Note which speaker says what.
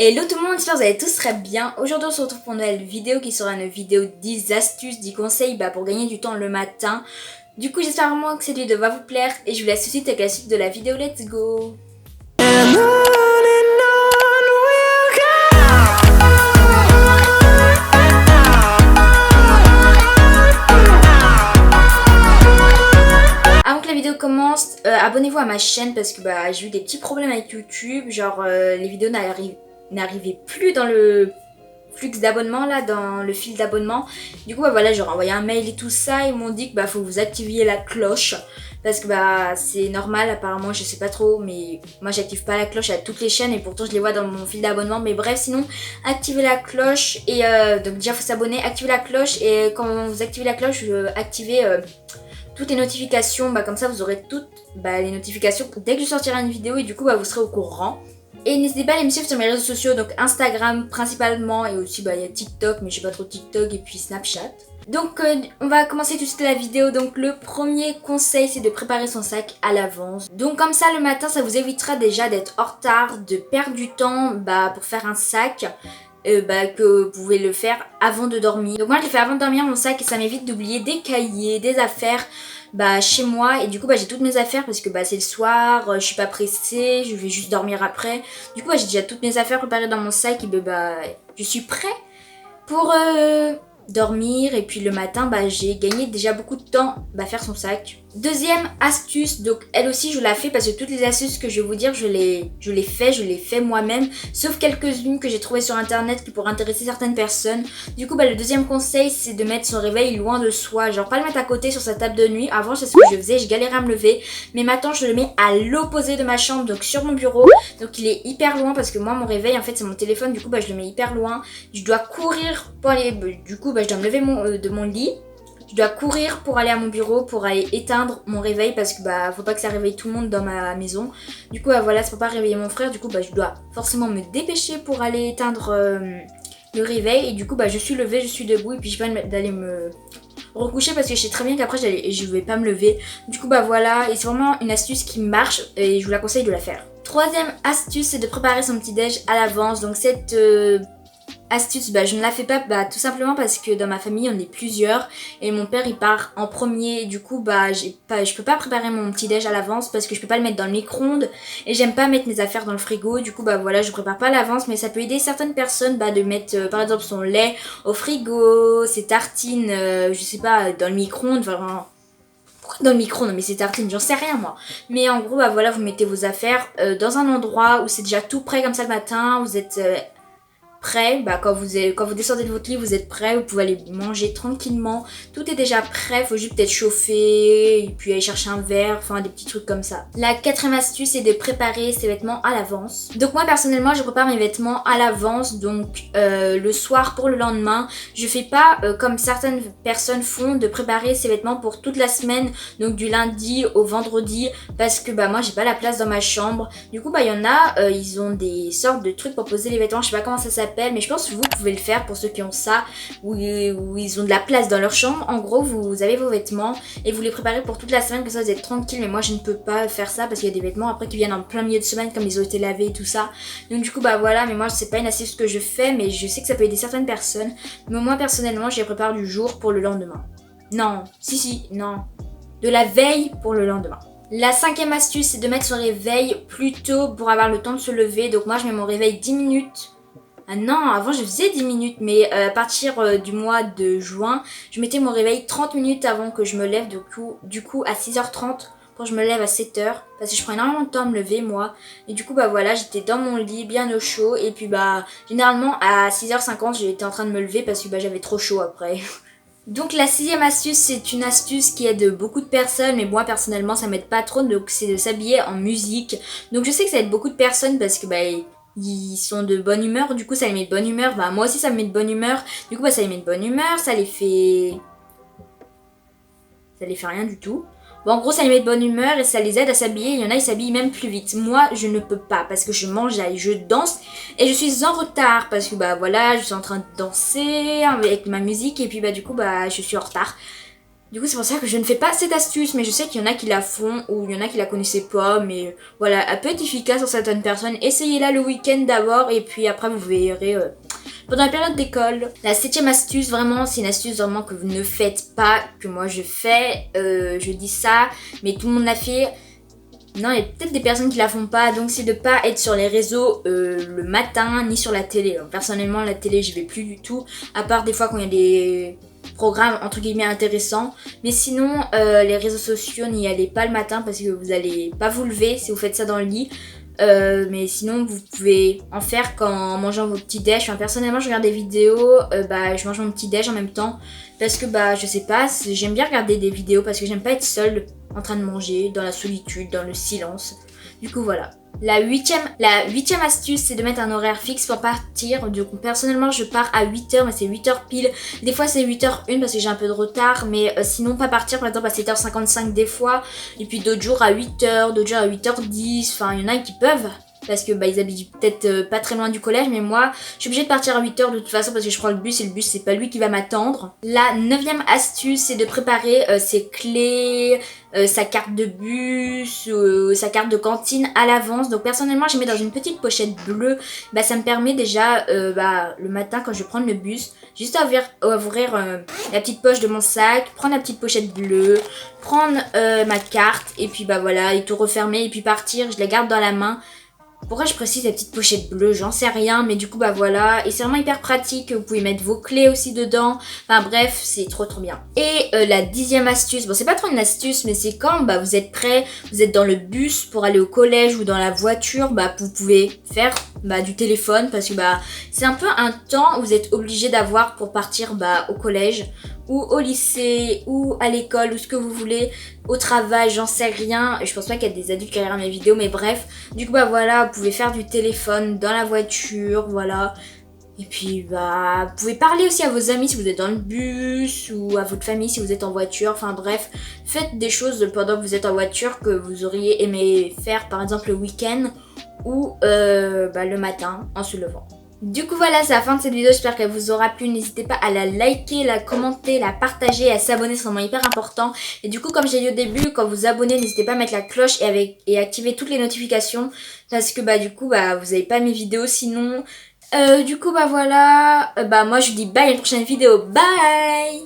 Speaker 1: Hello tout le monde, j'espère que vous allez tous très bien. Aujourd'hui on se retrouve pour une nouvelle vidéo qui sera une vidéo 10 astuces, 10 conseils pour gagner du temps le matin. Du coup j'espère vraiment que cette vidéo va vous plaire et je vous laisse tout de suite avec la suite de la vidéo, let's go. Avant que la vidéo commence, abonnez-vous à ma chaîne parce que j'ai eu des petits problèmes avec YouTube, genre les vidéos n'arrivaient plus dans le flux d'abonnement là, dans le fil d'abonnement. Du coup voilà, j'ai renvoyé un mail et tout ça, ils m'ont dit que faut que vous activiez la cloche parce que c'est normal apparemment, je sais pas trop, mais moi j'active pas la cloche à toutes les chaînes et pourtant je les vois dans mon fil d'abonnement. Mais bref, sinon activez la cloche et donc déjà faut s'abonner, activez la cloche et quand vous activez la cloche, activez toutes les notifications, comme ça vous aurez toutes les notifications dès que je sortirai une vidéo et du coup vous serez au courant. Et n'hésitez pas à aller me suivre sur mes réseaux sociaux, donc Instagram principalement et aussi il y a TikTok, mais je sais pas trop TikTok et puis Snapchat. Donc on va commencer tout de suite la vidéo. Donc le premier conseil c'est de préparer son sac à l'avance. Donc comme ça le matin ça vous évitera déjà d'être en retard, de perdre du temps pour faire un sac. Que vous pouvez le faire avant de dormir. Donc moi je le fais avant de dormir mon sac et ça m'évite d'oublier des cahiers, des affaires chez moi. Et du coup j'ai toutes mes affaires parce que c'est le soir, je suis pas pressée, je vais juste dormir après. Du coup j'ai déjà toutes mes affaires préparées dans mon sac et je suis prêt pour dormir. Et puis le matin j'ai gagné déjà beaucoup de temps à faire son sac. Deuxième astuce, donc elle aussi je vous la fais parce que toutes les astuces que je vais vous dire je les fais moi-même, sauf quelques-unes que j'ai trouvées sur internet qui pourraient intéresser certaines personnes. Du coup le deuxième conseil c'est de mettre son réveil loin de soi, genre pas le mettre à côté sur sa table de nuit. Avant c'est ce que je faisais, je galérais à me lever, mais maintenant je le mets à l'opposé de ma chambre, donc sur mon bureau, donc il est hyper loin parce que moi mon réveil en fait c'est mon téléphone, du coup je le mets hyper loin, je dois courir pour aller, du coup je dois me lever de mon lit. Je dois courir pour aller à mon bureau, pour aller éteindre mon réveil parce que faut pas que ça réveille tout le monde dans ma maison. Du coup voilà, c'est pour pas réveiller mon frère, du coup je dois forcément me dépêcher pour aller éteindre le réveil. Et du coup je suis levée, je suis debout et puis je vais pas d'aller me recoucher parce que je sais très bien qu'après je vais pas me lever. Du coup voilà, et c'est vraiment une astuce qui marche et je vous la conseille de la faire. Troisième astuce c'est de préparer son petit déj à l'avance. Donc cette astuce, je ne la fais pas tout simplement parce que dans ma famille on est plusieurs et mon père il part en premier. Du coup je peux pas préparer mon petit déj à l'avance parce que je peux pas le mettre dans le micro-ondes et j'aime pas mettre mes affaires dans le frigo. Du coup voilà, je prépare pas à l'avance, mais ça peut aider certaines personnes de mettre par exemple son lait au frigo, ses tartines je sais pas dans le micro-ondes, dans le micro-ondes, mais c'est tartines, j'en sais rien moi. Mais en gros voilà, vous mettez vos affaires dans un endroit où c'est déjà tout prêt comme ça le matin, vous êtes prêt, quand vous descendez de votre lit, vous êtes prêt, vous pouvez aller manger tranquillement, tout est déjà prêt, faut juste peut-être chauffer et puis aller chercher un verre, enfin des petits trucs comme ça. La quatrième astuce c'est de préparer ses vêtements à l'avance. Donc moi personnellement je prépare mes vêtements à l'avance, donc le soir pour le lendemain. Je fais pas comme certaines personnes font, de préparer ses vêtements pour toute la semaine, donc du lundi au vendredi, parce que moi j'ai pas la place dans ma chambre. Du coup il y en a, ils ont des sortes de trucs pour poser les vêtements, je sais pas comment ça s'appelle, mais je pense que vous pouvez le faire pour ceux qui ont ça, où ils ont de la place dans leur chambre. En gros vous avez vos vêtements et vous les préparez pour toute la semaine, comme ça vous êtes tranquille. Mais moi je ne peux pas faire ça parce qu'il y a des vêtements après qui viennent en plein milieu de semaine comme ils ont été lavés et tout ça. Donc du coup voilà, mais moi c'est pas une astuce que je fais, mais je sais que ça peut aider certaines personnes. Mais moi personnellement je les prépare du jour pour le lendemain. Non, non, de la veille pour le lendemain. La cinquième astuce c'est de mettre son réveil plus tôt pour avoir le temps de se lever. Donc moi je mets mon réveil 10 minutes. Ah non, avant je faisais 10 minutes, mais à partir du mois de juin, je mettais mon réveil 30 minutes avant que je me lève, du coup à 6h30 pour que je me lève à 7h, parce que je prends énormément de temps à me lever moi. Et du coup voilà, j'étais dans mon lit bien au chaud et puis généralement à 6h50 j'étais en train de me lever parce que j'avais trop chaud après. Donc la sixième astuce c'est une astuce qui aide beaucoup de personnes, mais moi personnellement ça m'aide pas trop, donc c'est de s'habiller en musique. Donc je sais que ça aide beaucoup de personnes parce que ils sont de bonne humeur, du coup ça les met de bonne humeur. Moi aussi ça me met de bonne humeur, du coup ça les met de bonne humeur, ça les fait rien du tout. En gros ça les met de bonne humeur et ça les aide à s'habiller. Il y en a ils s'habillent même plus vite. Moi je ne peux pas parce que je m'enjaille, je danse et je suis en retard parce que voilà, je suis en train de danser avec ma musique et puis du coup je suis en retard. Du coup, c'est pour ça que je ne fais pas cette astuce, mais je sais qu'il y en a qui la font ou il y en a qui la connaissaient pas, mais voilà, elle peut être efficace sur certaines personnes. Essayez-la le week-end d'abord et puis après vous verrez pendant la période d'école. La 7e astuce, vraiment, c'est une astuce vraiment que vous ne faites pas, que moi je fais. Je dis ça, mais tout le monde l'a fait. Non, il y a peut-être des personnes qui la font pas, donc c'est de pas être sur les réseaux le matin ni sur la télé. Personnellement, la télé, j'y vais plus du tout, à part des fois quand il y a des programmes entre guillemets intéressants. Mais sinon, les réseaux sociaux, n'y allez pas le matin parce que vous allez pas vous lever si vous faites ça dans le lit. Mais sinon, vous pouvez en faire qu'en mangeant vos petits déj. Enfin, personnellement, je regarde des vidéos, je mange mon petit déj en même temps. Parce que, je sais pas, j'aime bien regarder des vidéos parce que j'aime pas être seule en train de manger, dans la solitude, dans le silence. Du coup, voilà. La huitième astuce, c'est de mettre un horaire fixe pour partir. Du coup, personnellement, je pars à 8h, mais c'est 8h pile. Des fois, c'est 8h01 parce que j'ai un peu de retard. Mais sinon, pas partir, par exemple, à 7h55 des fois. Et puis d'autres jours à 8h, d'autres jours à 8h10. Enfin, il y en a qui peuvent. Parce que ils habitent peut-être pas très loin du collège, mais moi je suis obligée de partir à 8h de toute façon parce que je prends le bus et le bus c'est pas lui qui va m'attendre. La 9e astuce, c'est de préparer ses clés, sa carte de bus, sa carte de cantine à l'avance. Donc personnellement je mets dans une petite pochette bleue. Ça me permet déjà le matin quand je vais prendre le bus, juste à ouvrir la petite poche de mon sac, prendre la petite pochette bleue, prendre ma carte et puis voilà, et tout refermer et puis partir, je la garde dans la main. Pourquoi je précise la petite pochette bleue, j'en sais rien, mais du coup voilà, et c'est vraiment hyper pratique, vous pouvez mettre vos clés aussi dedans, enfin bref, c'est trop bien. Et la 10e astuce, bon c'est pas trop une astuce, mais c'est quand vous êtes prêt, vous êtes dans le bus pour aller au collège ou dans la voiture, vous pouvez faire du téléphone, parce que c'est un peu un temps où vous êtes obligé d'avoir pour partir au collège, ou au lycée, ou à l'école, ou ce que vous voulez, au travail, j'en sais rien. Je pense pas qu'il y a des adultes qui regardent mes vidéos, mais bref. Du coup, voilà, vous pouvez faire du téléphone dans la voiture, voilà. Et puis, vous pouvez parler aussi à vos amis si vous êtes dans le bus, ou à votre famille si vous êtes en voiture. Enfin bref, faites des choses pendant que vous êtes en voiture que vous auriez aimé faire, par exemple le week-end, ou le matin en se levant. Du coup voilà, c'est la fin de cette vidéo, j'espère qu'elle vous aura plu. N'hésitez pas à la liker, la commenter, la partager et à s'abonner, c'est vraiment hyper important. Et du coup, comme j'ai dit au début, quand vous abonnez, n'hésitez pas à mettre la cloche et activer toutes les notifications. Parce que du coup, vous n'avez pas mes vidéos sinon. Du coup voilà, moi je vous dis bye à une prochaine vidéo, bye.